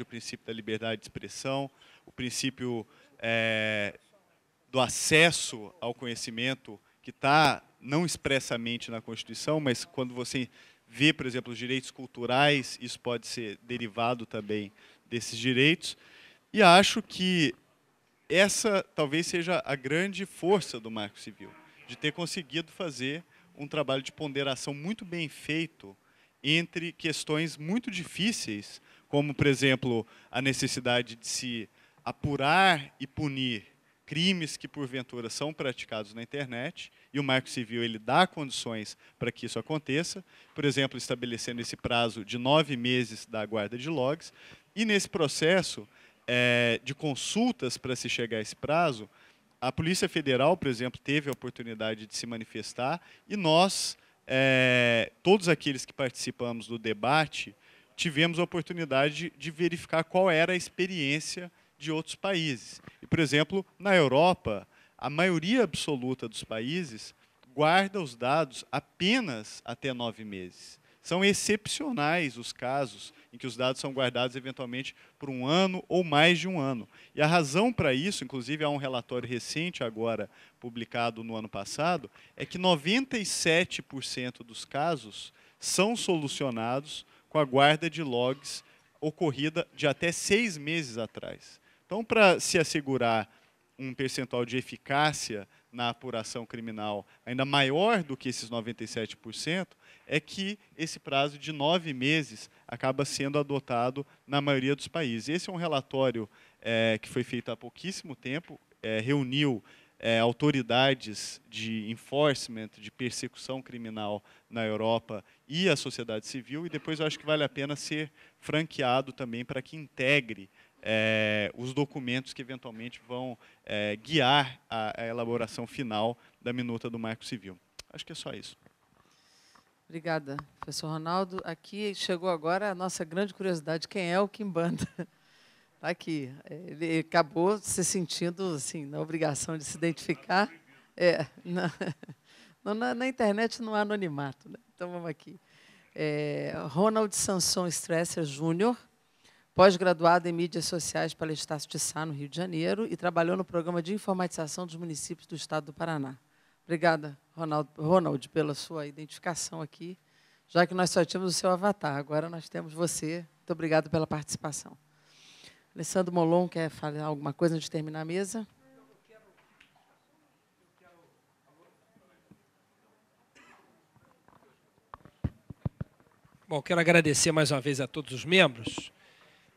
o princípio da liberdade de expressão, o princípio do acesso ao conhecimento, que está não expressamente na Constituição, mas quando você vê, por exemplo, os direitos culturais, isso pode ser derivado também desses direitos. E acho que essa talvez seja a grande força do Marco Civil, de ter conseguido fazer um trabalho de ponderação muito bem feito entre questões muito difíceis, como, por exemplo, a necessidade de se apurar e punir crimes que, porventura, são praticados na internet, e o Marco Civil ele dá condições para que isso aconteça, por exemplo, estabelecendo esse prazo de 9 meses da guarda de logs, e nesse processo de consultas para se chegar a esse prazo, a Polícia Federal, por exemplo, teve a oportunidade de se manifestar e nós, todos aqueles que participamos do debate, tivemos a oportunidade de verificar qual era a experiência de outros países. E, por exemplo, na Europa, a maioria absoluta dos países guarda os dados apenas até 9 meses. São excepcionais os casos em que os dados são guardados eventualmente por 1 ano ou mais de 1 ano. E a razão para isso, inclusive há um relatório recente agora, publicado no ano passado, é que 97% dos casos são solucionados com a guarda de logs ocorrida de até 6 meses atrás. Então, para se assegurar um percentual de eficácia na apuração criminal ainda maior do que esses 97%, é que esse prazo de 9 meses acaba sendo adotado na maioria dos países. Esse é um relatório que foi feito há pouquíssimo tempo, reuniu autoridades de enforcement, de persecução criminal na Europa e a sociedade civil, e depois eu acho que vale a pena ser franqueado também para que integre os documentos que eventualmente vão guiar a elaboração final da minuta do Marco Civil. Acho que é só isso. Obrigada, professor Ronaldo. Aqui chegou agora a nossa grande curiosidade, quem é o Quimbanda? Está aqui. Ele acabou se sentindo assim, na obrigação de se identificar. Na internet não há anonimato, né? Então, vamos aqui. Ronald Sanson Stresser Júnior, pós-graduado em mídias sociais pela Estácio de Sá, no Rio de Janeiro, e trabalhou no programa de informatização dos municípios do estado do Paraná. Obrigada, Ronald, pela sua identificação aqui, já que nós só tínhamos o seu avatar, agora nós temos você. Muito obrigada pela participação. Alessandro Molon quer falar alguma coisa antes de terminar a mesa? Bom, quero agradecer mais uma vez a todos os membros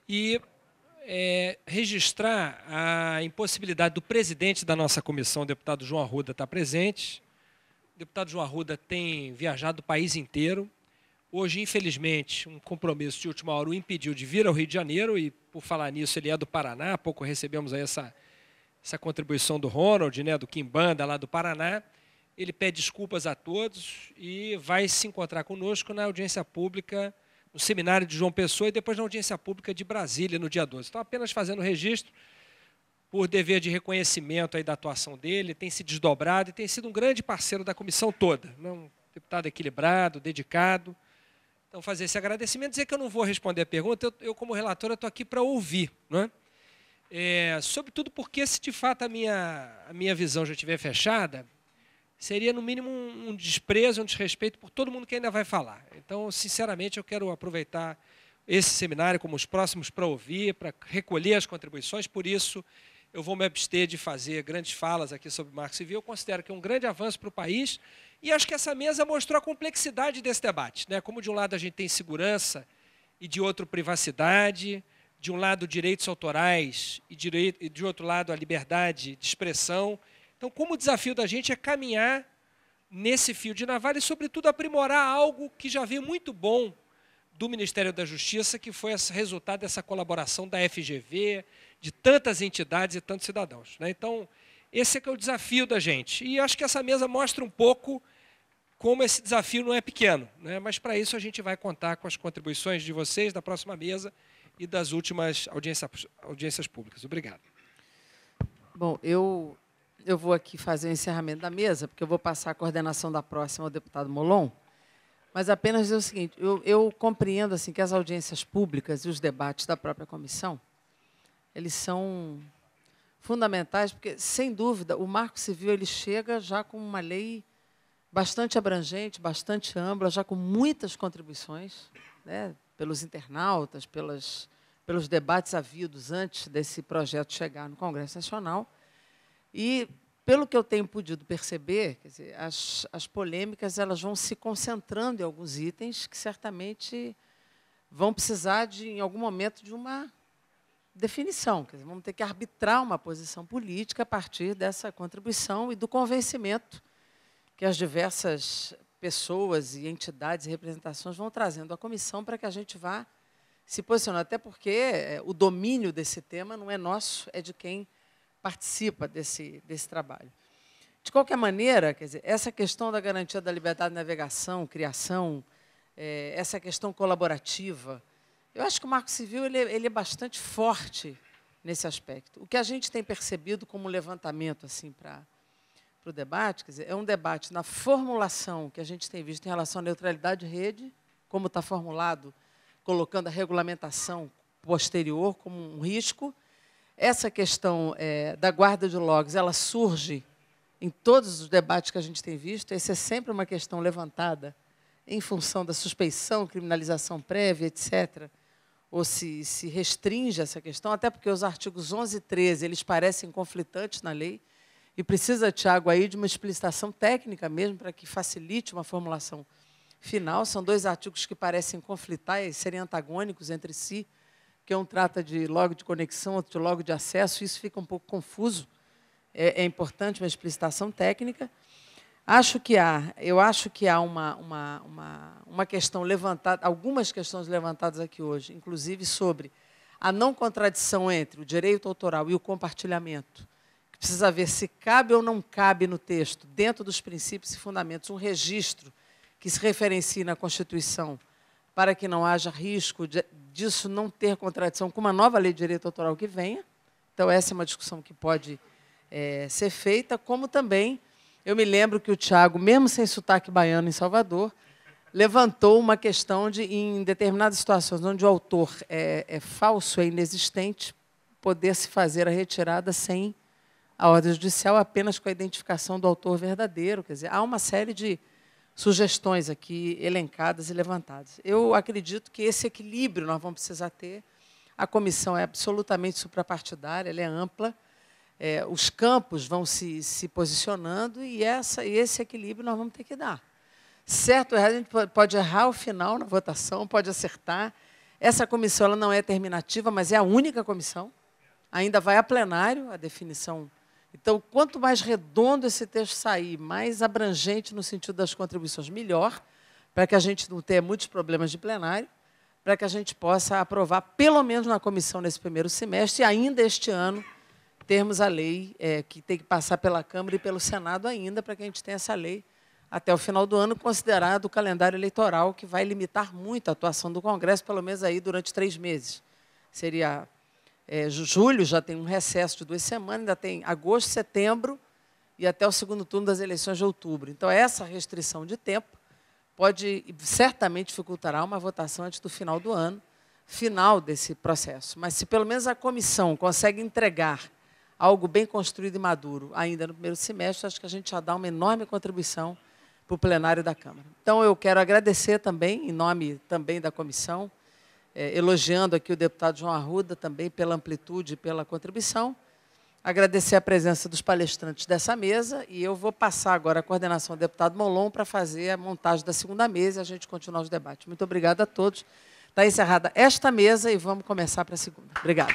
e registrar a impossibilidade do presidente da nossa comissão, o deputado João Arruda, estar presente. O deputado João Arruda tem viajado o país inteiro. Hoje, infelizmente, um compromisso de última hora o impediu de vir ao Rio de Janeiro e, por falar nisso, ele é do Paraná. Há pouco recebemos aí essa contribuição do Ronald, né, do Quimbanda, lá do Paraná. Ele pede desculpas a todos e vai se encontrar conosco na audiência pública, no seminário de João Pessoa e depois na audiência pública de Brasília, no dia 12. Então, apenas fazendo o registro, por dever de reconhecimento aí da atuação dele, tem se desdobrado e tem sido um grande parceiro da comissão toda. Um deputado equilibrado, dedicado. Então, fazer esse agradecimento, dizer que eu não vou responder a pergunta, eu como relator, estou aqui para ouvir. Não é? Sobretudo porque, se de fato a minha visão já estiver fechada, seria, no mínimo, um desprezo, um desrespeito por todo mundo que ainda vai falar. Então, sinceramente, eu quero aproveitar esse seminário como os próximos para ouvir, para recolher as contribuições. Por isso, eu vou me abster de fazer grandes falas aqui sobre o Marco Civil. Eu considero que é um grande avanço para o país e acho que essa mesa mostrou a complexidade desse debate, né? Como, de um lado, a gente tem segurança e, de outro, privacidade, de um lado, direitos autorais e, de outro lado, a liberdade de expressão. Então, como o desafio da gente é caminhar nesse fio de navalha e, sobretudo, aprimorar algo que já veio muito bom do Ministério da Justiça, que foi esse resultado dessa colaboração da FGV, de tantas entidades e tantos cidadãos, né? Então, esse é que é o desafio da gente. E acho que essa mesa mostra um pouco como esse desafio não é pequeno, né? Mas, para isso, a gente vai contar com as contribuições de vocês, da próxima mesa e das últimas audiências públicas. Obrigado. Bom, eu vou aqui fazer o encerramento da mesa, porque eu vou passar a coordenação da próxima ao deputado Molon. Mas apenas dizer o seguinte, eu compreendo assim, que as audiências públicas e os debates da própria comissão, eles são fundamentais, porque, sem dúvida, o Marco Civil ele chega já com uma lei bastante abrangente, bastante ampla, já com muitas contribuições, né, pelos internautas, pelos debates havidos antes desse projeto chegar no Congresso Nacional. E, pelo que eu tenho podido perceber, quer dizer, as polêmicas elas vão se concentrando em alguns itens que certamente vão precisar, em algum momento, de uma definição. Quer dizer, vamos ter que arbitrar uma posição política a partir dessa contribuição e do convencimento que as diversas pessoas e entidades e representações vão trazendo à comissão para que a gente vá se posicionando. Até porque o domínio desse tema não é nosso, é de quem participa desse trabalho. De qualquer maneira, quer dizer, essa questão da garantia da liberdade de navegação, criação, essa questão colaborativa, eu acho que o Marco Civil ele é bastante forte nesse aspecto. O que a gente tem percebido como levantamento assim, para o debate, quer dizer, é um debate na formulação que a gente tem visto em relação à neutralidade de rede, como está formulado, colocando a regulamentação posterior como um risco. Essa questão da guarda de logs, ela surge em todos os debates que a gente tem visto. Essa é sempre uma questão levantada em função da suspeição, criminalização prévia, etc., ou se restringe essa questão, até porque os artigos 11 e 13 eles parecem conflitantes na lei, e precisa, Tiago, aí de uma explicitação técnica mesmo, para que facilite uma formulação final. São dois artigos que parecem conflitar e serem antagônicos entre si, que um trata de log de conexão, outro de log de acesso, isso fica um pouco confuso. É importante uma explicitação técnica. Eu acho que há uma questão levantada, algumas questões levantadas aqui hoje, inclusive sobre a não contradição entre o direito autoral e o compartilhamento, que precisa ver se cabe ou não cabe no texto, dentro dos princípios e fundamentos, um registro que se referencie na Constituição, para que não haja risco disso não ter contradição com uma nova lei de direito autoral que venha. Então, essa é uma discussão que pode ser feita, como também, eu me lembro que o Tiago, mesmo sem sotaque baiano em Salvador, levantou uma questão de, em determinadas situações onde o autor é falso, é inexistente, poder se fazer a retirada sem a ordem judicial, apenas com a identificação do autor verdadeiro. Quer dizer, há uma série de sugestões aqui elencadas e levantadas. Eu acredito que esse equilíbrio nós vamos precisar ter. A comissão é absolutamente suprapartidária, ela é ampla, os campos vão se posicionando e esse equilíbrio nós vamos ter que dar. Certo ou errado, a gente pode errar ao final na votação, pode acertar. Essa comissão ela não é terminativa, mas é a única comissão. Ainda vai a plenário a definição. Então, quanto mais redondo esse texto sair, mais abrangente no sentido das contribuições, melhor, para que a gente não tenha muitos problemas de plenário, para que a gente possa aprovar, pelo menos na comissão nesse primeiro semestre, e ainda este ano termos a lei que tem que passar pela Câmara e pelo Senado ainda, para que a gente tenha essa lei até o final do ano, considerado o calendário eleitoral, que vai limitar muito a atuação do Congresso, pelo menos aí durante 3 meses. Seria julho, já tem um recesso de 2 semanas, ainda tem agosto, setembro e até o segundo turno das eleições de outubro. Então, essa restrição de tempo certamente dificultará uma votação antes do final do ano, final desse processo. Mas, se pelo menos a comissão consegue entregar algo bem construído e maduro ainda no primeiro semestre, acho que a gente já dá uma enorme contribuição para o plenário da Câmara. Então, eu quero agradecer também, em nome também da comissão, elogiando aqui o deputado João Arruda também pela amplitude e pela contribuição, agradecer a presença dos palestrantes dessa mesa, e eu vou passar agora a coordenação do deputado Molon para fazer a montagem da segunda mesa e a gente continuar os debates. Muito obrigada a todos. Está encerrada esta mesa e vamos começar para a segunda. Obrigada.